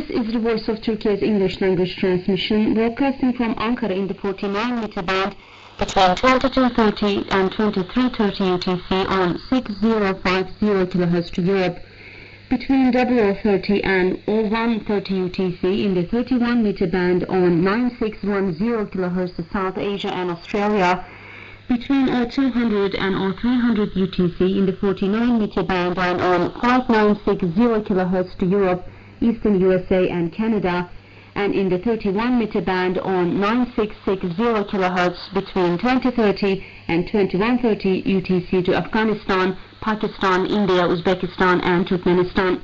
This is the Voice of Turkey's English language transmission, broadcasting from Ankara in the 49-meter band between 22:30 and 23:30 UTC on 6050 kHz to Europe, between 00:30 and 01:30 UTC in the 31-meter band on 9610 kHz to South Asia and Australia, between 0200 and 0300 UTC in the 49-meter band and on 5960 kHz to Europe, Eastern USA and Canada, and in the 31-meter band on 9660 kHz between 2030 and 2130 UTC to Afghanistan, Pakistan, India, Uzbekistan and Turkmenistan.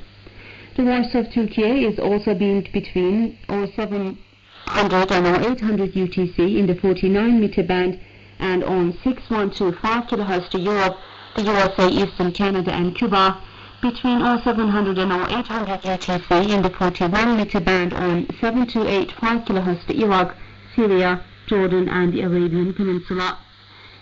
The Voice of Turkey is also beamed between 0700 and 0800 UTC in the 49-meter band and on 6125 kHz to Europe, the USA, Eastern Canada and Cuba, between 0700 and 0800 UTC in the 41-meter band on 7285 kHz to Iraq, Syria, Jordan and the Arabian Peninsula.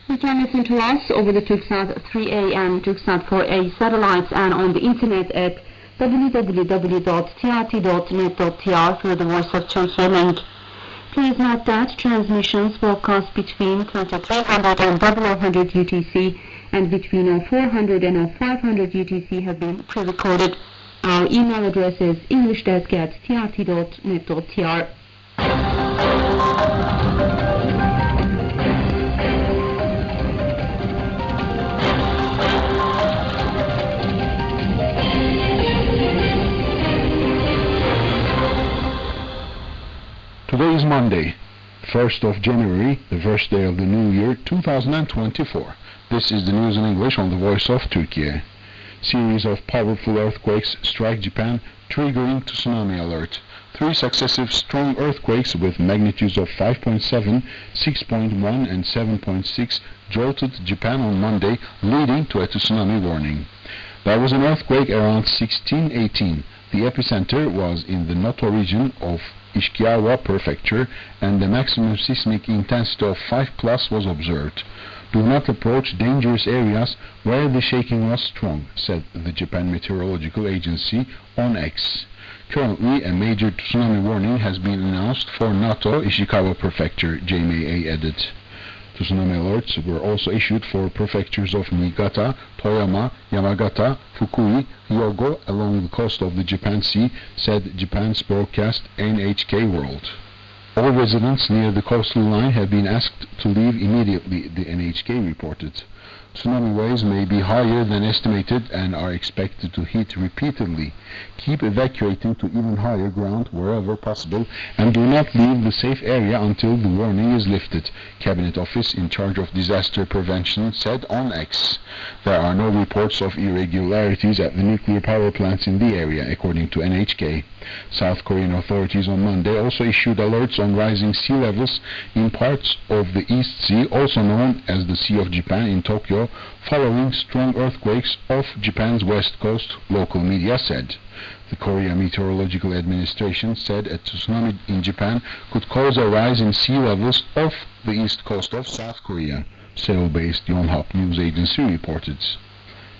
You can listen to us over the Turksat 3A and Turksat 4A satellites and on the internet at www.trt.net.tr through the Voice of Turkey link. Please note that transmissions broadcast between 2300 and 0000 UTC and between 0400 and 0500 UTC have been pre-recorded. Our email address is englishdesk@trt.net.tr. Today is Monday, 1st of January, the first day of the new year 2024. This is the news in English on the Voice of Turkey. Series of powerful earthquakes strike Japan, triggering tsunami alert. 3 successive strong earthquakes with magnitudes of 5.7, 6.1 and 7.6 jolted Japan on Monday, leading to a tsunami warning. There was an earthquake around 1618. The epicenter was in the Noto region of Ishikawa Prefecture, and the maximum seismic intensity of 5+ was observed. Do not approach dangerous areas where the shaking was strong, said the Japan Meteorological Agency on X. Currently, a major tsunami warning has been announced for Noto, Ishikawa Prefecture, JMA added. Tsunami alerts were also issued for prefectures of Niigata, Toyama, Yamagata, Fukui, Hyogo along the coast of the Japan Sea, said Japan's broadcast NHK World. All residents near the coastal line have been asked to leave immediately, the NHK reported. Tsunami waves may be higher than estimated and are expected to hit repeatedly. Keep evacuating to even higher ground wherever possible and do not leave the safe area until the warning is lifted, Cabinet Office in charge of disaster prevention said on X. There are no reports of irregularities at the nuclear power plants in the area, according to NHK. South Korean authorities on Monday also issued alerts on rising sea levels in parts of the East Sea, also known as the Sea of Japan in Tokyo, following strong earthquakes off Japan's west coast, local media said. The Korea Meteorological Administration said a tsunami in Japan could cause a rise in sea levels off the east coast of South Korea, Seoul-based Yonhap news agency reported.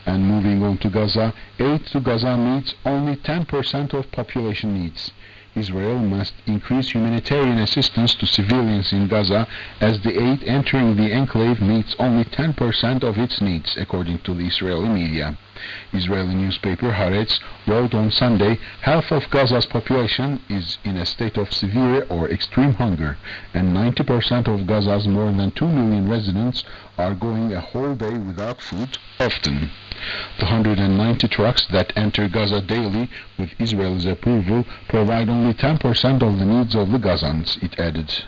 And moving on to Gaza, aid to Gaza meets only 10% of population needs. Israel must increase humanitarian assistance to civilians in Gaza as the aid entering the enclave meets only 10% of its needs, according to the Israeli media. Israeli newspaper Haaretz wrote on Sunday, half of Gaza's population is in a state of severe or extreme hunger, and 90% of Gaza's more than 2 million residents are going a whole day without food, often. The 190 trucks that enter Gaza daily with Israel's approval provide only 10% of the needs of the Gazans, it added.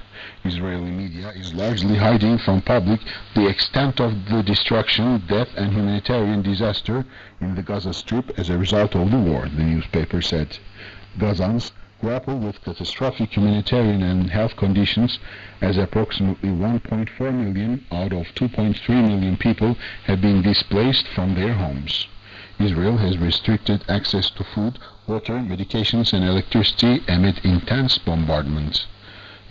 Israeli media is largely hiding from public the extent of the destruction, death and humanitarian disaster in the Gaza Strip as a result of the war, the newspaper said. Gazans grapple with catastrophic humanitarian and health conditions as approximately 1.4 million out of 2.3 million people have been displaced from their homes. Israel has restricted access to food, water, medications and electricity amid intense bombardment.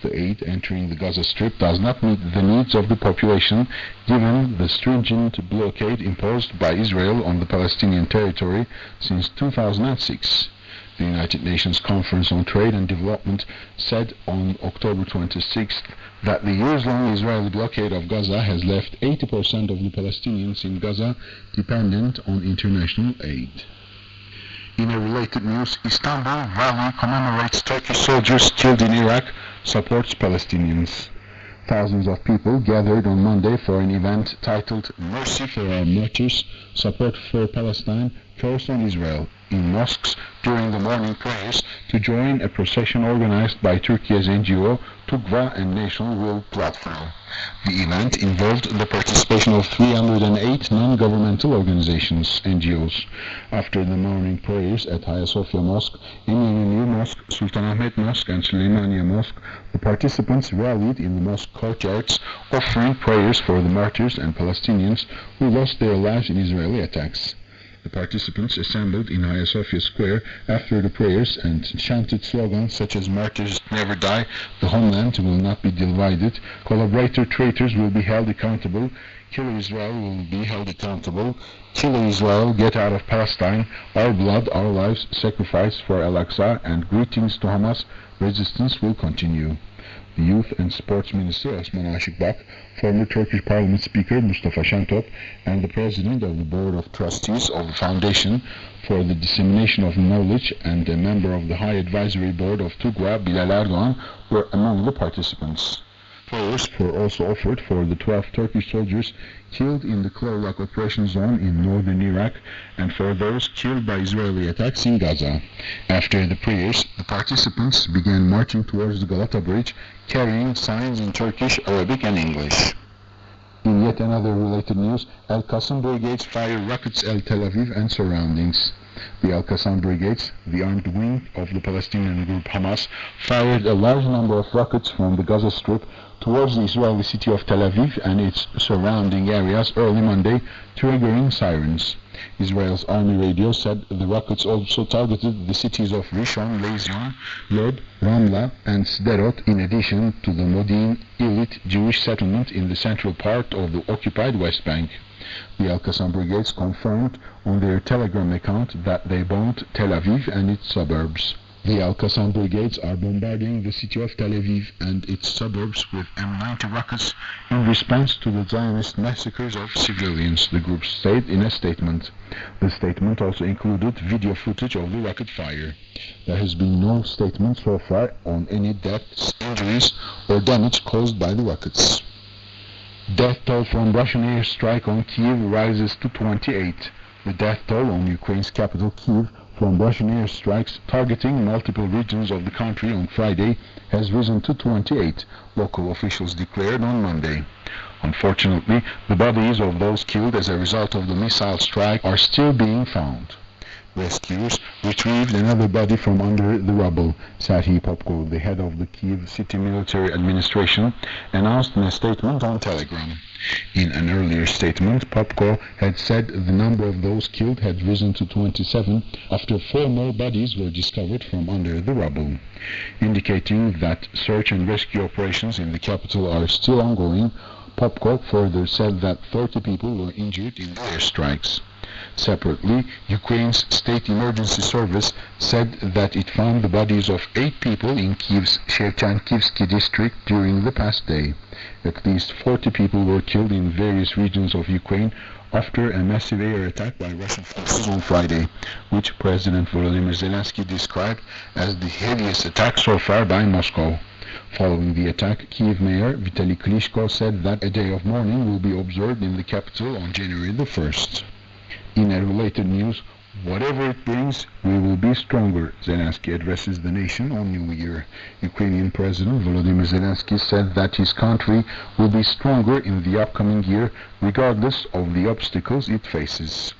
The aid entering the Gaza Strip does not meet the needs of the population given the stringent blockade imposed by Israel on the Palestinian territory since 2006. The United Nations Conference on Trade and Development said on October 26th that the years-long Israeli blockade of Gaza has left 80% of the Palestinians in Gaza dependent on international aid. In a related news, Istanbul rally commemorates Turkish soldiers killed in Iraq, supports Palestinians. Thousands of people gathered on Monday for an event titled Mercy for Our Martyrs, Support for Palestine, Curse on Israel, in mosques during the morning prayers to join a procession organized by Turkey's NGO Tugva and National Will Platform. The event involved the participation of 308 non-governmental organizations, NGOs. After the morning prayers at Hagia Sophia Mosque, Eminönü Mosque, Sultanahmet Mosque and Süleymaniye Mosque, the participants rallied in the mosque courtyards, offering prayers for the martyrs and Palestinians who lost their lives in Israeli attacks. The participants assembled in Hagia Sophia Square after the prayers and chanted slogans such as "Martyrs never die," "The homeland will not be divided," "Collaborator traitors will be held accountable," "Killer Israel will be held accountable," "Killer Israel, get out of Palestine," "Our blood, our lives, sacrifice for Al-Aqsa," and "Greetings to Hamas, resistance will continue." The Youth and Sports Minister Osman Aşıkbak, former Turkish Parliament Speaker Mustafa Şentop, and the President of the Board of Trustees of the Foundation for the Dissemination of Knowledge and a member of the High Advisory Board of Tugva, Bilal Erdoğan, were among the participants. Prayers were also offered for the 12 Turkish soldiers killed in the Klorak operation zone in northern Iraq and for those killed by Israeli attacks in Gaza. After the prayers, the participants began marching towards the Galata Bridge, carrying signs in Turkish, Arabic and English. In yet another related news, Al-Qassam Brigades fire rockets at Tel Aviv and surroundings. The Al-Qassam Brigades, the armed wing of the Palestinian group Hamas, fired a large number of rockets from the Gaza Strip towards the Israeli city of Tel Aviv and its surrounding areas early Monday, triggering sirens. Israel's army radio said the rockets also targeted the cities of Rishon LeZion, Lod, Ramla, and Sderot, in addition to the Modin Elite Jewish settlement in the central part of the occupied West Bank. The Al-Qassam Brigades confirmed on their Telegram account that they bombed Tel Aviv and its suburbs. The Al-Qassam Brigades are bombarding the city of Tel Aviv and its suburbs with M90 rockets in response to the Zionist massacres of civilians, the group said in a statement. The statement also included video footage of the rocket fire. There has been no statement so far on any deaths, injuries, or damage caused by the rockets. Death toll from Russian airstrike on Kyiv rises to 28. The death toll on Ukraine's capital Kyiv from Russian airstrikes targeting multiple regions of the country on Friday has risen to 28, local officials declared on Monday. Unfortunately, the bodies of those killed as a result of the missile strike are still being found. Rescuers retrieved another body from under the rubble, Serhiy Popko, the head of the Kyiv City Military Administration, announced in a statement on Telegram. In an earlier statement, Popko had said the number of those killed had risen to 27 after 4 more bodies were discovered from under the rubble, indicating that search and rescue operations in the capital are still ongoing. Popko further said that 30 people were injured in the airstrikes. Separately, Ukraine's State Emergency Service said that it found the bodies of 8 people in Kyiv's Shevchenkivsky district during the past day. At least 40 people were killed in various regions of Ukraine after a massive air attack by Russian forces on Friday, which President Volodymyr Zelensky described as the heaviest attack so far by Moscow. Following the attack, Kyiv Mayor Vitaly Klitschko said that a day of mourning will be observed in the capital on January the 1st. In a related news, whatever it brings, we will be stronger, Zelensky addresses the nation on New Year. Ukrainian President Volodymyr Zelensky said that his country will be stronger in the upcoming year, regardless of the obstacles it faces.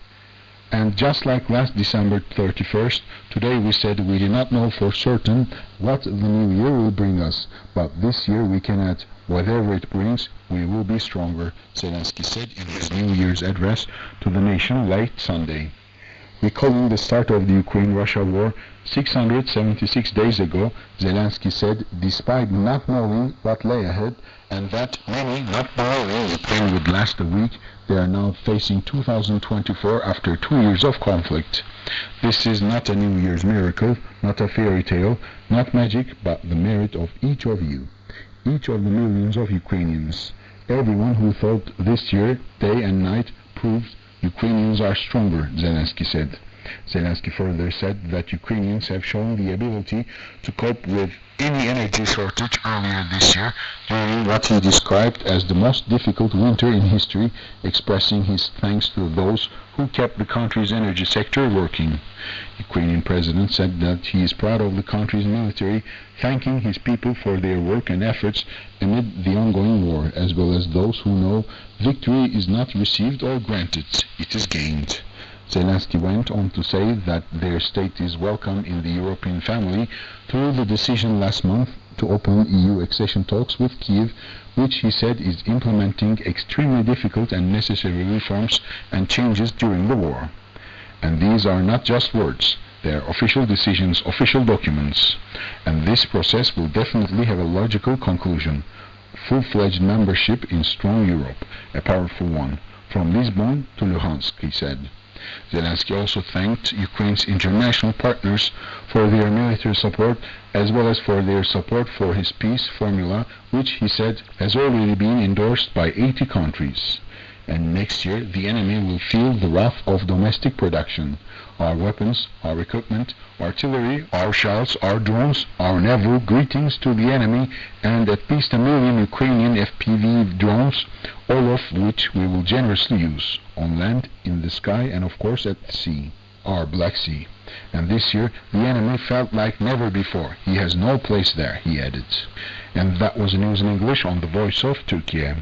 And just like last December 31st, today we said we do not know for certain what the new year will bring us, but this year we can add, whatever it brings, we will be stronger, Zelensky said in his New Year's address to the nation late Sunday. Recalling the start of the Ukraine-Russia war 676 days ago, Zelensky said, despite not knowing what lay ahead and that many not believing Ukraine would last a week, they are now facing 2024 after 2 years of conflict. This is not a New Year's miracle, not a fairy tale, not magic, but the merit of each of you, each of the millions of Ukrainians. Everyone who thought this year, day and night, proves Ukrainians are stronger, Zelensky said. Zelensky further said that Ukrainians have shown the ability to cope with any energy shortage earlier this year during what he described as the most difficult winter in history, expressing his thanks to those who kept the country's energy sector working. Ukrainian president said that he is proud of the country's military, thanking his people for their work and efforts amid the ongoing war, as well as those who know victory is not received or granted, it is gained. Zelensky went on to say that their state is welcome in the European family through the decision last month to open EU accession talks with Kiev, which he said is implementing extremely difficult and necessary reforms and changes during the war. And these are not just words, they are official decisions, official documents. And this process will definitely have a logical conclusion. Full-fledged membership in strong Europe, a powerful one, from Lisbon to Luhansk, he said. Zelensky also thanked Ukraine's international partners for their military support as well as for their support for his peace formula, which he said has already been endorsed by 80 countries. And next year the enemy will feel the wrath of domestic production. Our weapons, our equipment, artillery, our shells, our drones, our naval greetings to the enemy, and at least 1 million Ukrainian FPV drones, all of which we will generously use, on land, in the sky, and of course at sea, our Black Sea. And this year the enemy felt like never before. He has no place there, he added. And that was news in English on the Voice of Turkey.